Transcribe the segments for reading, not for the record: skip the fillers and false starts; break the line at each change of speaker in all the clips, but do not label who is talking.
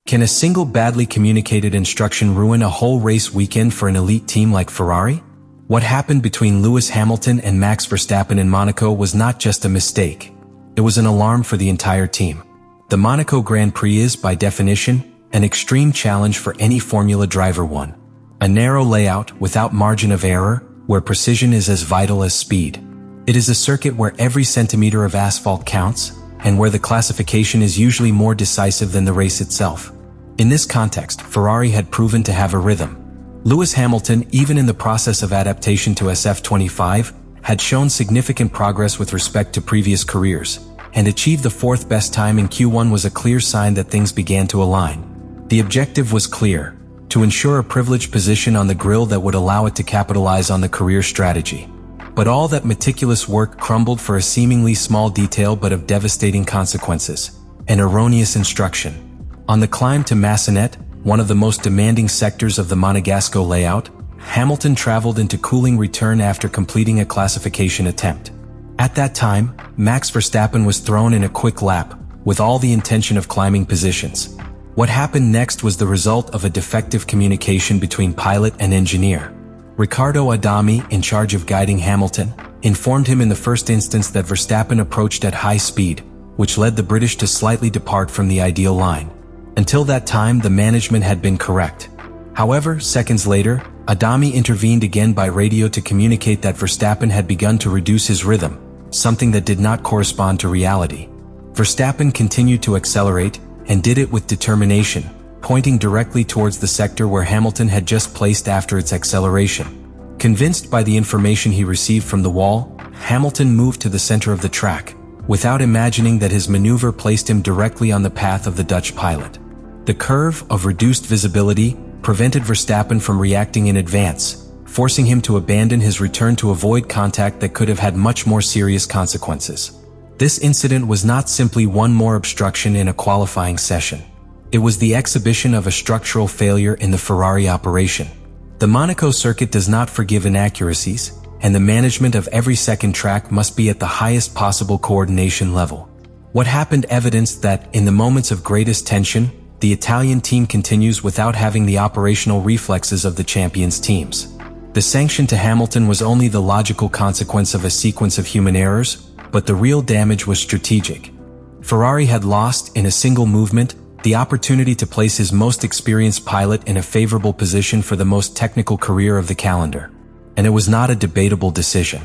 Can a single badly communicated instruction ruin a whole race weekend for an elite team like Ferrari? What happened between Lewis Hamilton and Max Verstappen in Monaco was not just a mistake. It was an alarm for the entire team. The Monaco Grand Prix is, by definition, an extreme challenge for any Formula driver one. A narrow layout without margin of error, where precision is as vital as speed. It is a circuit where every centimeter of asphalt counts, and where the classification is usually more decisive than the race itself. In this context, Ferrari had proven to have a rhythm. Lewis Hamilton, even in the process of adaptation to SF-25, had shown significant progress with respect to previous careers, and achieved the fourth best time in Q1 was a clear sign that things began to align. The objective was clear: to ensure a privileged position on the grill that would allow it to capitalize on the career strategy. But all that meticulous work crumbled for a seemingly small detail but of devastating consequences: an erroneous instruction. On the climb to Massenet, one of the most demanding sectors of the Monegasco layout, Hamilton traveled into cooling return after completing a classification attempt. At that time, Max Verstappen was thrown in a quick lap, with all the intention of climbing positions. What happened next was the result of a defective communication between pilot and engineer. Riccardo Adami, in charge of guiding Hamilton, informed him in the first instance that Verstappen approached at high speed, which led the British to slightly depart from the ideal line. Until that time, the management had been correct. However, seconds later, Adami intervened again by radio to communicate that Verstappen had begun to reduce his rhythm, something that did not correspond to reality. Verstappen continued to accelerate, and did it with determination, pointing directly towards the sector where Hamilton had just placed after its acceleration. Convinced by the information he received from the wall, Hamilton moved to the center of the track, without imagining that his maneuver placed him directly on the path of the Dutch pilot. The curve of reduced visibility prevented Verstappen from reacting in advance, forcing him to abandon his return to avoid contact that could have had much more serious consequences. This incident was not simply one more obstruction in a qualifying session. It was the exhibition of a structural failure in the Ferrari operation. The Monaco circuit does not forgive inaccuracies, and the management of every second track must be at the highest possible coordination level. What happened evidenced that, in the moments of greatest tension, the Italian team continues without having the operational reflexes of the champions' teams. The sanction to Hamilton was only the logical consequence of a sequence of human errors, but the real damage was strategic. Ferrari had lost, in a single movement, the opportunity to place his most experienced pilot in a favorable position for the most technical career of the calendar. And it was not a debatable decision.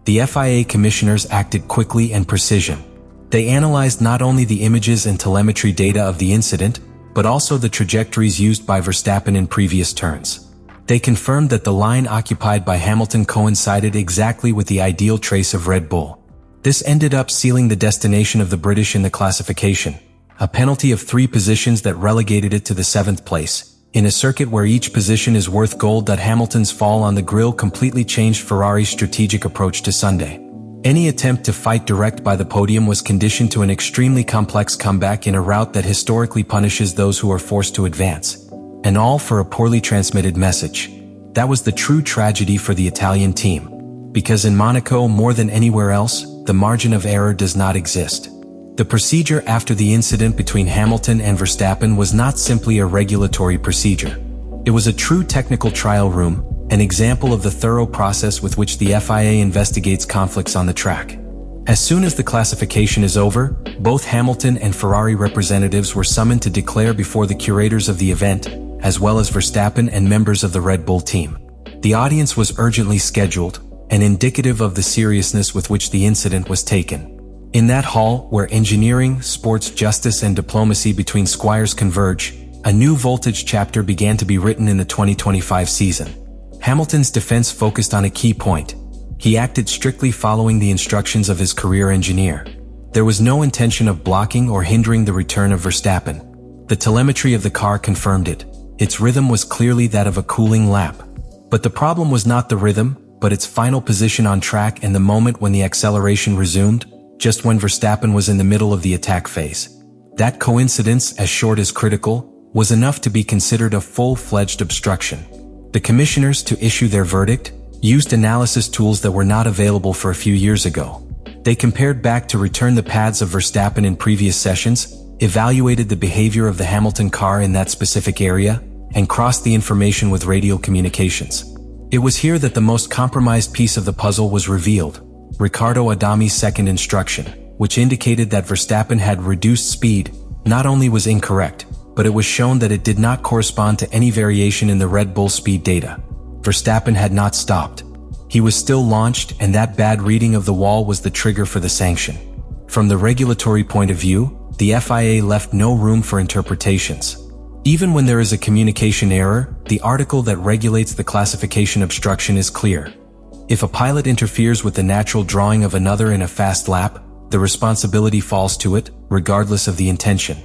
The FIA commissioners acted quickly and precision. They analyzed not only the images and telemetry data of the incident, but also the trajectories used by Verstappen in previous turns. They confirmed that the line occupied by Hamilton coincided exactly with the ideal trace of Red Bull. This ended up sealing the destination of the British in the classification, a penalty of 3 positions that relegated it to the 7th place. In a circuit where each position is worth gold, Hamilton's fall on the grille completely changed Ferrari's strategic approach to Sunday. Any attempt to fight direct by the podium was conditioned to an extremely complex comeback in a route that historically punishes those who are forced to advance. And all for a poorly transmitted message. That was the true tragedy for the Italian team. Because in Monaco, more than anywhere else, the margin of error does not exist. The procedure after the incident between Hamilton and Verstappen was not simply a regulatory procedure. It was a true technical trial room, an example of the thorough process with which the FIA investigates conflicts on the track. As soon as the classification is over, both Hamilton and Ferrari representatives were summoned to declare before the curators of the event, as well as Verstappen and members of the Red Bull team. The audience was urgently scheduled, and indicative of the seriousness with which the incident was taken. In that hall, where engineering, sports justice and diplomacy between squires converge, a new voltage chapter began to be written in the 2025 season. Hamilton's defense focused on a key point. He acted strictly following the instructions of his career engineer. There was no intention of blocking or hindering the return of Verstappen. The telemetry of the car confirmed it. Its rhythm was clearly that of a cooling lap. But the problem was not the rhythm, but its final position on track and the moment when the acceleration resumed, just when Verstappen was in the middle of the attack phase. That coincidence, as short as critical, was enough to be considered a full-fledged obstruction. The commissioners, to issue their verdict, used analysis tools that were not available for a few years ago. They compared back to return the paths of Verstappen in previous sessions, evaluated the behavior of the Hamilton car in that specific area, and crossed the information with radio communications. It was here that the most compromised piece of the puzzle was revealed: Riccardo Adami's second instruction, which indicated that Verstappen had reduced speed, not only was incorrect, but it was shown that it did not correspond to any variation in the Red Bull speed data. Verstappen had not stopped. He was still launched, and that bad reading of the wall was the trigger for the sanction. From the regulatory point of view, the FIA left no room for interpretations. Even when there is a communication error, the article that regulates the classification obstruction is clear. If a pilot interferes with the natural drawing of another in a fast lap, the responsibility falls to it, regardless of the intention.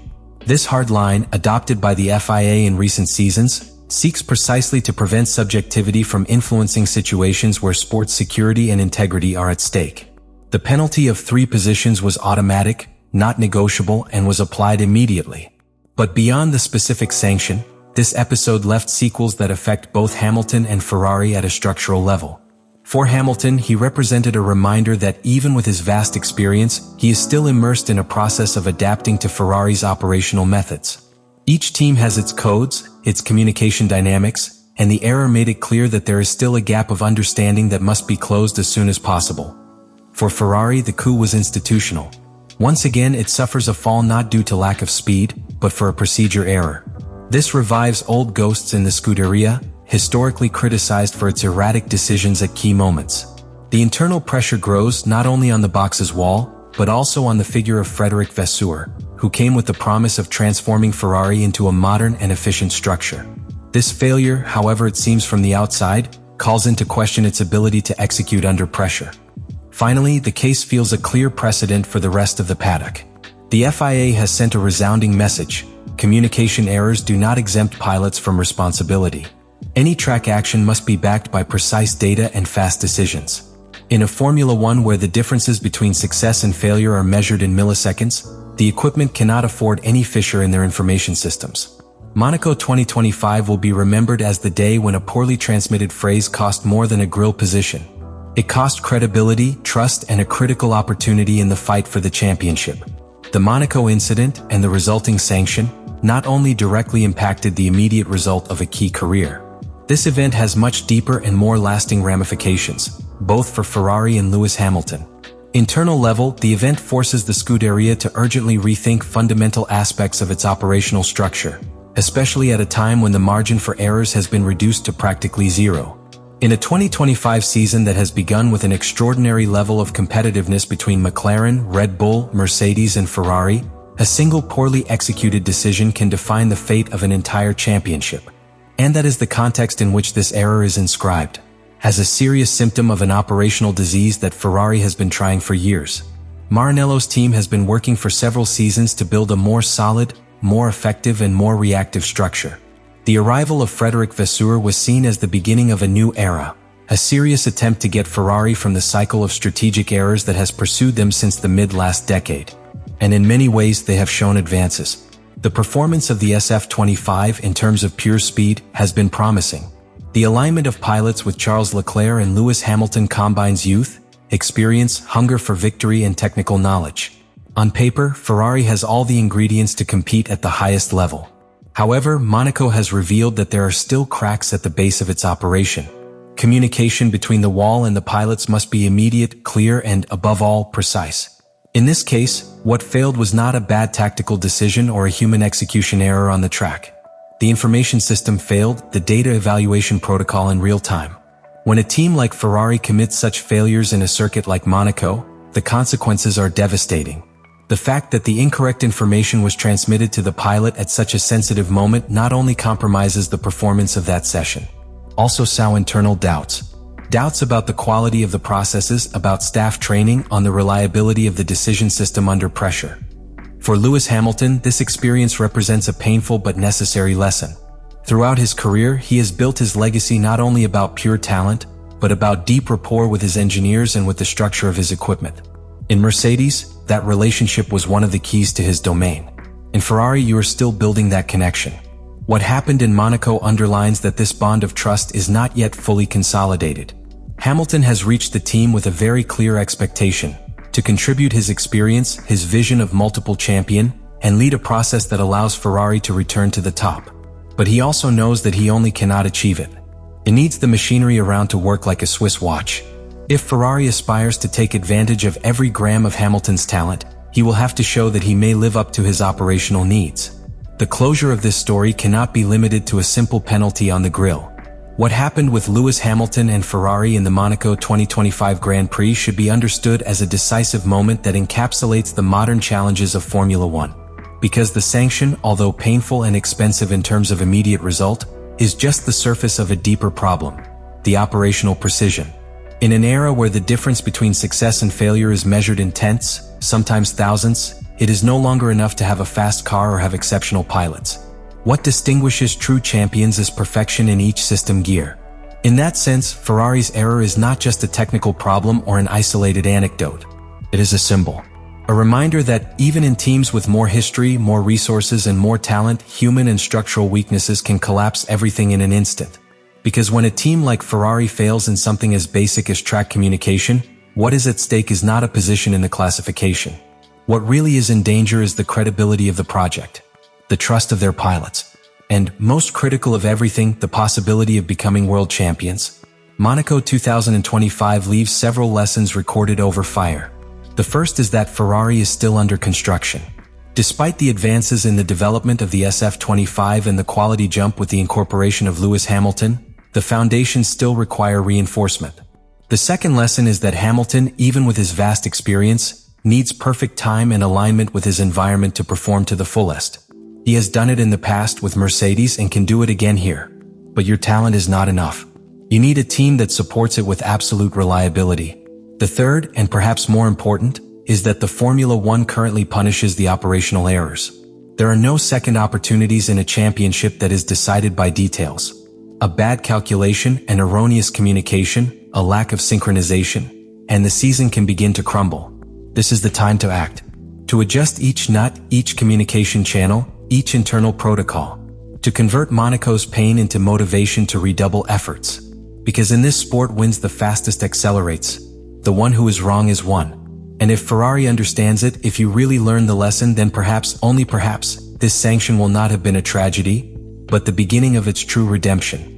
This hard line, adopted by the FIA in recent seasons, seeks precisely to prevent subjectivity from influencing situations where sports security and integrity are at stake. The penalty of 3 positions was automatic, not negotiable, and was applied immediately. But beyond the specific sanction, this episode left sequels that affect both Hamilton and Ferrari at a structural level. For Hamilton, he represented a reminder that even with his vast experience, he is still immersed in a process of adapting to Ferrari's operational methods. Each team has its codes, its communication dynamics, and the error made it clear that there is still a gap of understanding that must be closed as soon as possible. For Ferrari, the coup was institutional. Once again, it suffers a fall not due to lack of speed, but for a procedure error. This revives old ghosts in the Scuderia, historically criticized for its erratic decisions at key moments. The internal pressure grows not only on the box's wall, but also on the figure of Frédéric Vasseur, who came with the promise of transforming Ferrari into a modern and efficient structure. This failure, however it seems from the outside, calls into question its ability to execute under pressure. Finally, the case feels a clear precedent for the rest of the paddock. The FIA has sent a resounding message: communication errors do not exempt pilots from responsibility. Any track action must be backed by precise data and fast decisions. In a Formula One where the differences between success and failure are measured in milliseconds, the equipment cannot afford any fissure in their information systems. Monaco 2025 will be remembered as the day when a poorly transmitted phrase cost more than a grille position. It cost credibility, trust, and a critical opportunity in the fight for the championship. The Monaco incident and the resulting sanction not only directly impacted the immediate result of a key career. This event has much deeper and more lasting ramifications, both for Ferrari and Lewis Hamilton. Internal level, the event forces the Scuderia to urgently rethink fundamental aspects of its operational structure, especially at a time when the margin for errors has been reduced to practically zero. In a 2025 season that has begun with an extraordinary level of competitiveness between McLaren, Red Bull, Mercedes, and Ferrari, a single poorly executed decision can define the fate of an entire championship. And that is the context in which this error is inscribed, as a serious symptom of an operational disease that Ferrari has been trying for years. Maranello's team has been working for several seasons to build a more solid, more effective, and more reactive structure. The arrival of Frédéric Vasseur was seen as the beginning of a new era, a serious attempt to get Ferrari from the cycle of strategic errors that has pursued them since the mid-last decade. And in many ways they have shown advances. The performance of the SF-25 in terms of pure speed has been promising. The alignment of pilots with Charles Leclerc and Lewis Hamilton combines youth, experience, hunger for victory, and technical knowledge. On paper, Ferrari has all the ingredients to compete at the highest level. However, Monaco has revealed that there are still cracks at the base of its operation. Communication between the wall and the pilots must be immediate, clear, and, above all, precise. In this case, what failed was not a bad tactical decision or a human execution error on the track. The information system failed, the data evaluation protocol in real time. When a team like Ferrari commits such failures in a circuit like Monaco, the consequences are devastating. The fact that the incorrect information was transmitted to the pilot at such a sensitive moment not only compromises the performance of that session, also sow internal doubts. Doubts about the quality of the processes, about staff training, on the reliability of the decision system under pressure. For Lewis Hamilton, this experience represents a painful but necessary lesson. Throughout his career, he has built his legacy not only about pure talent, but about deep rapport with his engineers and with the structure of his equipment. In Mercedes, that relationship was one of the keys to his domain. In Ferrari, you are still building that connection. What happened in Monaco underlines that this bond of trust is not yet fully consolidated. Hamilton has reached the team with a very clear expectation: to contribute his experience, his vision of multiple champion, and lead a process that allows Ferrari to return to the top. But he also knows that he only cannot achieve it. It needs the machinery around to work like a Swiss watch. If Ferrari aspires to take advantage of every gram of Hamilton's talent, he will have to show that he may live up to his operational needs. The closure of this story cannot be limited to a simple penalty on the grille. What happened with Lewis Hamilton and Ferrari in the Monaco 2025 Grand Prix should be understood as a decisive moment that encapsulates the modern challenges of Formula One. Because the sanction, although painful and expensive in terms of immediate result, is just the surface of a deeper problem: the operational precision. In an era where the difference between success and failure is measured in tenths, sometimes thousands, it is no longer enough to have a fast car or have exceptional pilots. What distinguishes true champions is perfection in each system gear. In that sense, Ferrari's error is not just a technical problem or an isolated anecdote. It is a symbol. A reminder that even in teams with more history, more resources, and more talent, human and structural weaknesses can collapse everything in an instant. Because when a team like Ferrari fails in something as basic as track communication, what is at stake is not a position in the classification. What really is in danger is the credibility of the project, the trust of their pilots, and, most critical of everything, the possibility of becoming world champions. Monaco 2025 leaves several lessons recorded over fire. The first is that Ferrari is still under construction. Despite the advances in the development of the SF-25 and the quality jump with the incorporation of Lewis Hamilton, the foundations still require reinforcement. The second lesson is that Hamilton, even with his vast experience, needs perfect time and alignment with his environment to perform to the fullest. He has done it in the past with Mercedes and can do it again here. But your talent is not enough. You need a team that supports it with absolute reliability. The third, and perhaps more important, is that the Formula One currently punishes the operational errors. There are no second opportunities in a championship that is decided by details. A bad calculation, an erroneous communication, a lack of synchronization, and the season can begin to crumble. This is the time to act. To adjust each nut, each communication channel, each internal protocol. To convert Monaco's pain into motivation to redouble efforts. Because in this sport wins the fastest accelerates. The one who is wrong is won. And if Ferrari understands it, if you really learn the lesson, then perhaps, only perhaps, this sanction will not have been a tragedy, but the beginning of its true redemption.